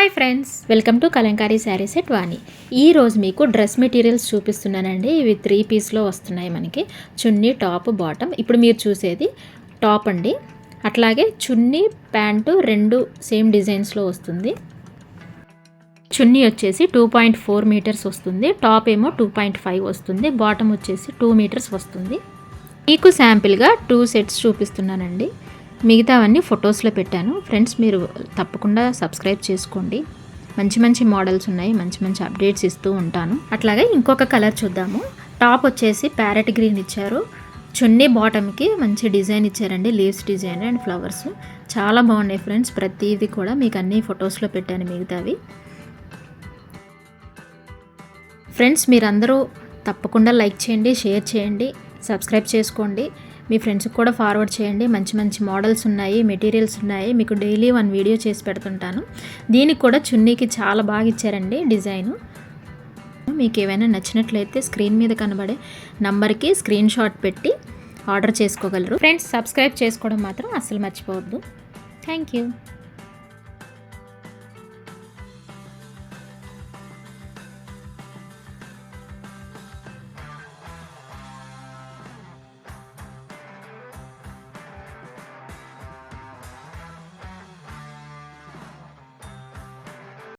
Hi friends, welcome to Kalamkari sarees at Vani. ఈరోజు మీకు dress materials చూపిస్తున్నానండి. ఇవి 3 పీస్లో వస్తున్నాయి మనకి. చున్నీ, టాప్, బాటమ్. ఇప్పుడు మీరు చూసేది టాప్ అండి. అట్లాగే చున్నీ, ప్యాంటు రెండు సేమ్ డిజైన్స్లో వస్తుంది. చున్నీ వచ్చేసి 2.4 మీటర్స్ వస్తుంది. టాప్ ఏమో 2.5 వస్తుంది. బాటమ్ వచ్చేసి 2 మీటర్స్ వస్తుంది. మీకు శాంపిల్గా 2 సెట్స్ చూపిస్తున్నానండి. మిగతావన్నీ ఫొటోస్లో పెట్టాను. ఫ్రెండ్స్, మీరు తప్పకుండా సబ్స్క్రైబ్ చేసుకోండి. మంచి మంచి మోడల్స్ ఉన్నాయి, మంచి మంచి అప్డేట్స్ ఇస్తూ ఉంటాను. అట్లాగే ఇంకొక కలర్ చూద్దాము. టాప్ వచ్చేసి ప్యారెట్ గ్రీన్ ఇచ్చారు. చున్నీ బాటమ్కి మంచి డిజైన్ ఇచ్చారండి, లీవ్స్ డిజైన్ అండ్ ఫ్లవర్స్. చాలా బాగున్నాయి ఫ్రెండ్స్. ప్రతిదీ కూడా మీకు అన్ని ఫొటోస్లో పెట్టాను మిగతావి. ఫ్రెండ్స్, మీరందరూ తప్పకుండా లైక్ చేయండి, షేర్ చేయండి, సబ్స్క్రైబ్ చేసుకోండి. మీ ఫ్రెండ్స్కి కూడా ఫార్వర్డ్ చేయండి. మంచి మంచి మోడల్స్ ఉన్నాయి, మెటీరియల్స్ ఉన్నాయి. మీకు డైలీ 1 వీడియో చేసి పెడుతుంటాను. దీనికి కూడా చున్నీకి చాలా బాగా ఇచ్చారండి డిజైను. మీకు ఏమైనా నచ్చినట్లయితే స్క్రీన్ మీద కనబడే నంబర్కి స్క్రీన్ షాట్ పెట్టి ఆర్డర్ చేసుకోగలరు. ఫ్రెండ్స్, సబ్స్క్రైబ్ చేసుకోవడం మాత్రం అస్సలు మర్చిపోవద్దు. Thank you.